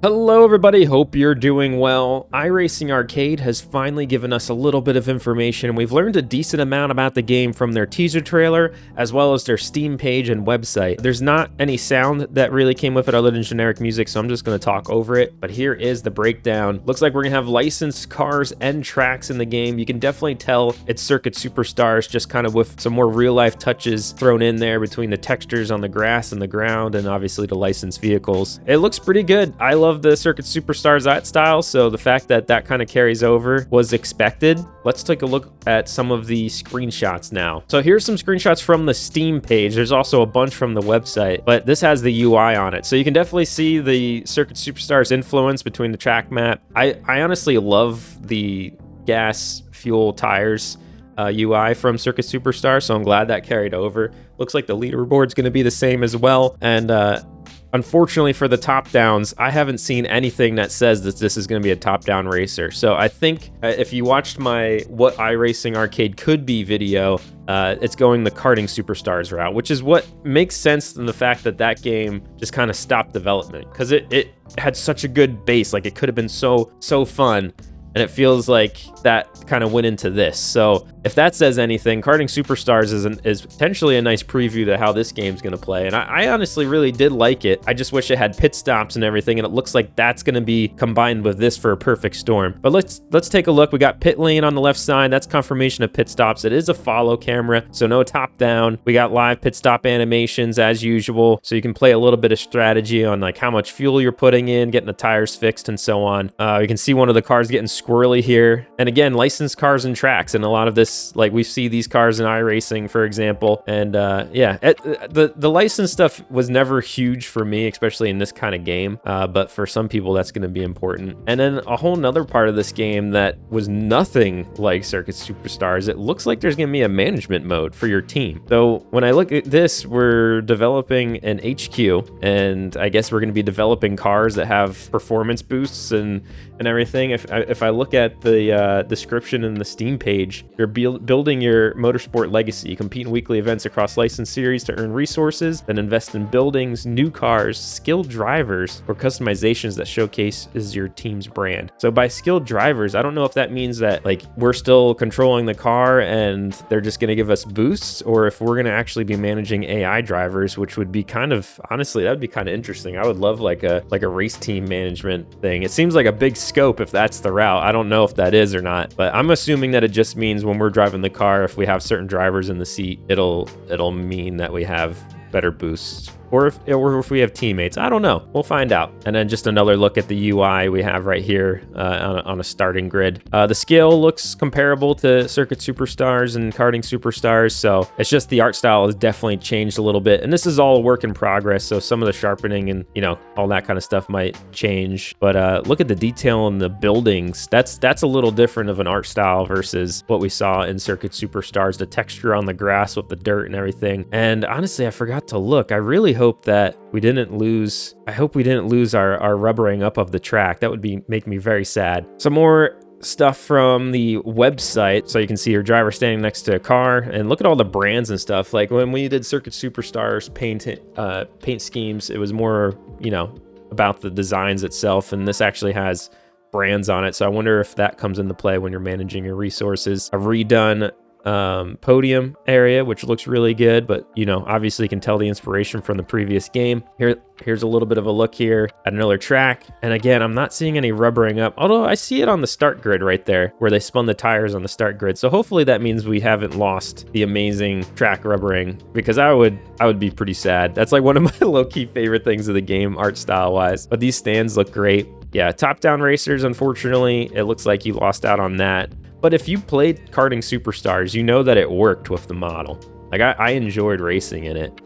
Hello everybody, hope you're doing well. iRacing Arcade has finally given us a little bit of information. We've learned a decent amount about the game from their teaser trailer, as well as their Steam page and website. There's not any sound that really came with it other than generic music, so I'm just going to talk over it. But here is the breakdown. Looks like we're going to have licensed cars and tracks in the game. You can definitely tell it's Circuit Superstars, just kind of with some more real-life touches thrown in there between the textures on the grass and the ground, and obviously the licensed vehicles. It looks pretty good. I love the Circuit Superstars art style, so the fact that that kind of carries over was expected. Let's take a look at some of the screenshots now. So here's some screenshots from the Steam page. There's also a bunch from the website, but this has the UI on it. So you can definitely see the Circuit Superstars influence between the track map. I honestly love the gas fuel tires UI from Circuit Superstars, so I'm glad that carried over. Looks like the leaderboard's going to be the same as well, and unfortunately for the top-downs, I haven't seen anything that says that this is going to be a top-down racer. So I think if you watched my What iRacing Arcade Could Be video, it's going the Karting Superstars route, which is what makes sense in the fact that that game just kind of stopped development, because it had such a good base. Like, it could have been so fun. And it feels like that kind of went into this. So if that says anything, Karting Superstars is potentially a nice preview to how this game's going to play. And I honestly really did like it. I just wish it had pit stops and everything. And it looks like that's going to be combined with this for a perfect storm. But let's take a look. We got pit lane on the left side. That's confirmation of pit stops. It is a follow camera, so no top down. We got live pit stop animations as usual. So you can play a little bit of strategy on like how much fuel you're putting in, getting the tires fixed and so on. You can see one of the cars getting squirrely here. And again, licensed cars and tracks. And a lot of this, like we see these cars in iRacing, for example. And yeah, the licensed stuff was never huge for me, especially in this kind of game. But for some people, that's going to be important. And then a whole nother part of this game that was nothing like Circuit Superstars, it looks like there's going to be a management mode for your team. So when I look at this, we're developing an HQ, and I guess we're going to be developing cars that have performance boosts and everything. If I look at the description in the Steam page, you're building your motorsport legacy. You compete in weekly events across licensed series to earn resources, then invest in buildings, new cars, skilled drivers, or customizations that showcases your team's brand. So by skilled drivers, I don't know if that means that like we're still controlling the car and they're just going to give us boosts, or if we're going to actually be managing AI drivers, which would be kind of, honestly, that would be kind of interesting. I would love like a race team management thing. It seems like a big scope if that's the route. I don't know if that is or not, but I'm assuming that it just means when we're driving the car, if we have certain drivers in the seat, it'll mean that we have better boosts. Or if we have teammates. I don't know. We'll find out. And then just another look at the UI we have right here on a starting grid. The scale looks comparable to Circuit Superstars and Karting Superstars, so it's just the art style has definitely changed a little bit. And this is all a work in progress, so some of the sharpening and, you know, all that kind of stuff might change. But look at the detail in the buildings. That's a little different of an art style versus what we saw in Circuit Superstars, the texture on the grass with the dirt and everything. And honestly, I forgot to look. I really hope that we didn't lose. I hope we didn't lose our rubbering up of the track. That would make me very sad. Some more stuff from the website, so you can see your driver standing next to a car, and look at all the brands and stuff. Like when we did Circuit Superstars paint schemes, it was more, you know, about the designs itself, and this actually has brands on it. So I wonder if that comes into play when you're managing your resources. I've redone podium area, which looks really good, but you know, obviously you can tell the inspiration from the previous game. Here's a little bit of a look here at another track, and again, I'm not seeing any rubbering up, although I see it on the start grid right there where they spun the tires on the start grid. So hopefully that means we haven't lost the amazing track rubbering, because I would be pretty sad. That's like one of my low-key favorite things of the game, art style wise. But these stands look great. Yeah, top-down racers, unfortunately, it looks like you lost out on that. But if you played Karting Superstars, you know that it worked with the model. Like, I enjoyed racing in it.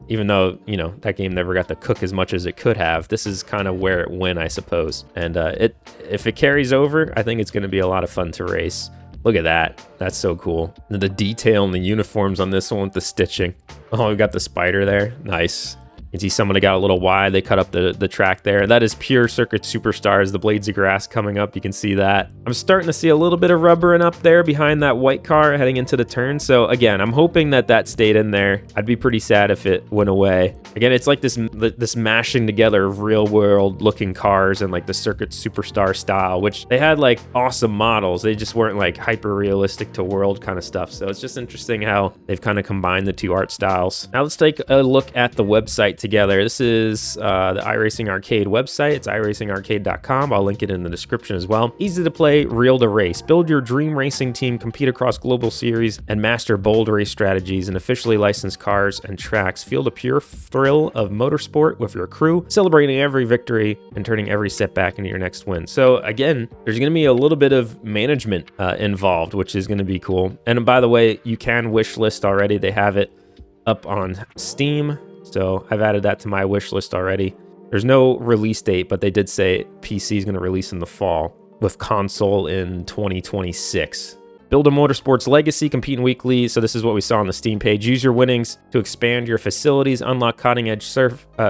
Even though, you know, that game never got to cook as much as it could have. This is kind of where it went, I suppose. And if it carries over, I think it's going to be a lot of fun to race. Look at that. That's so cool. The detail in the uniforms on this one with the stitching. Oh, we got the spider there. Nice. can see someone got a little wide. They cut up the track there. That is pure Circuit Superstars, the blades of grass coming up. You can see that. I'm starting to see a little bit of rubbering up there behind that white car heading into the turn. So again, I'm hoping that stayed in there. I'd be pretty sad if it went away. Again, it's like this mashing together of real world looking cars and like the Circuit Superstar style, which they had like awesome models. They just weren't like hyper realistic to world kind of stuff. So it's just interesting how they've kind of combined the two art styles. Now let's take a look at the website together. This is the iRacing Arcade website. It's iRacingArcade.com. I'll link it in the description as well. Easy to play, real to race. Build your dream racing team, compete across global series, and master bold race strategies and officially licensed cars and tracks. Feel the pure thrill of motorsport with your crew, celebrating every victory and turning every setback into your next win. So again, there's going to be a little bit of management involved, which is going to be cool. And by the way, you can wish list already. They have it up on Steam. So I've added that to my wish list already. There's no release date, but they did say PC is going to release in the fall with console in 2026. Build a motorsports legacy, competing weekly. So this is what we saw on the Steam page. Use your winnings to expand your facilities, unlock cutting-edge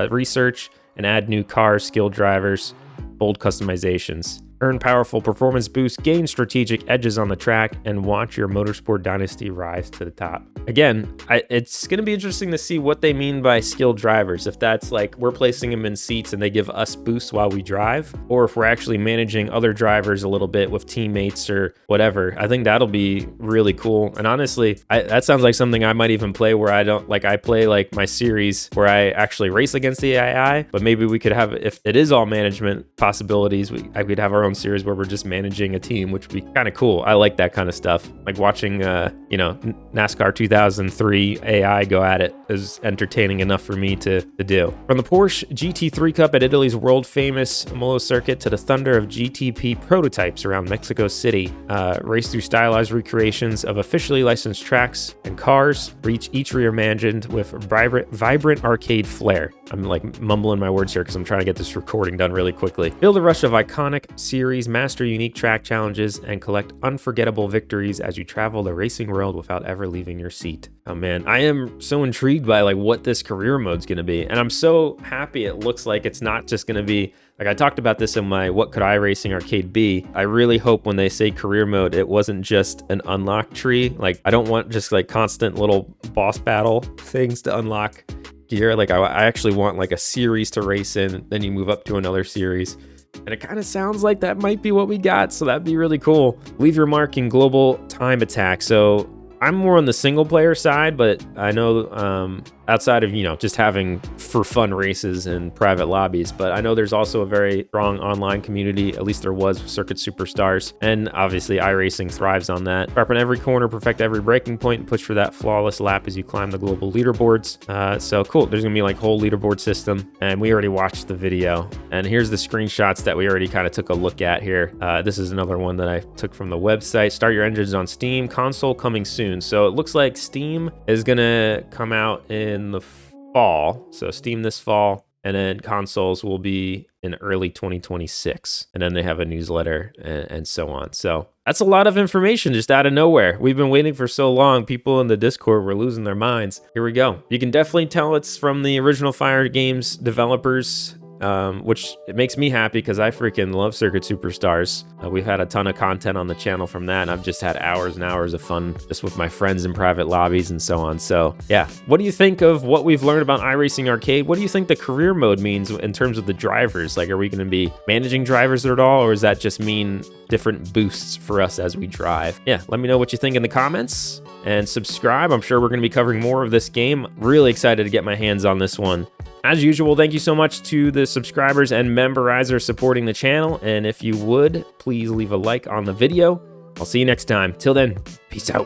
research, and add new cars, skilled drivers, bold customizations. Earn powerful performance boosts, gain strategic edges on the track, and watch your motorsport dynasty rise to the top. Again, it's going to be interesting to see what they mean by skilled drivers. If that's like we're placing them in seats and they give us boosts while we drive, or if we're actually managing other drivers a little bit with teammates or whatever. I think that'll be really cool. And honestly, that sounds like something I might even play where I play like my series where I actually race against the AI, but maybe we could have, if it is all management possibilities, I could have our own series where we're just managing a team, which would be kind of cool. I like that kind of stuff. Like watching, NASCAR 2003 AI go at it is entertaining enough for me to do. From the Porsche GT3 Cup at Italy's world famous Mugello circuit to the thunder of GTP prototypes around Mexico City, race through stylized recreations of officially licensed tracks and cars, each reimagined with vibrant arcade flair. I'm like mumbling my words here because I'm trying to get this recording done really quickly. Feel the rush of iconic series, master unique track challenges, and collect unforgettable victories as you travel the racing world without ever leaving your seat. Oh man, I am so intrigued by like what this career mode's gonna be. And I'm so happy it looks like it's not just gonna be, like I talked about this in my What Could iRacing Arcade Be? I really hope when they say career mode, it wasn't just an unlock tree. Like I don't want just like constant little boss battle things to unlock gear. Like I actually want like a series to race in, then you move up to another series. And it kind of sounds like that might be what we got, so that'd be really cool. Leave your mark in global time attack. So I'm more on the single player side, but I know outside of, just having for fun races and private lobbies, but I know there's also a very strong online community, at least there was with Circuit Superstars, and obviously iRacing thrives on that. Prep on every corner, perfect every braking point, and push for that flawless lap as you climb the global leaderboards. So cool, there's gonna be like whole leaderboard system, and we already watched the video, and here's the screenshots that we already kind of took a look at here. This is another one that I took from the website. Start your engines on Steam, console coming soon. So it looks like Steam is gonna come out in the fall, so Steam this fall, and then consoles will be in early 2026, and then they have a newsletter and so on. So that's a lot of information just out of nowhere. We've been waiting for so long. People in the Discord were losing their minds. Here we go. You can definitely tell it's from the original Fire Games developers, which it makes me happy because I freaking love Circuit Superstars. We've had a ton of content on the channel from that, and I've just had hours and hours of fun just with my friends in private lobbies and so on. So yeah, what do you think of what we've learned about iRacing Arcade? What do you think the career mode means in terms of the drivers? Like, are we going to be managing drivers at all, or does that just mean different boosts for us as we drive? Yeah, let me know what you think in the comments, and subscribe. I'm sure we're going to be covering more of this game. Really excited to get my hands on this one. As usual, thank you so much to the subscribers and memberizers supporting the channel. And if you would, please leave a like on the video. I'll see you next time. Till then, peace out.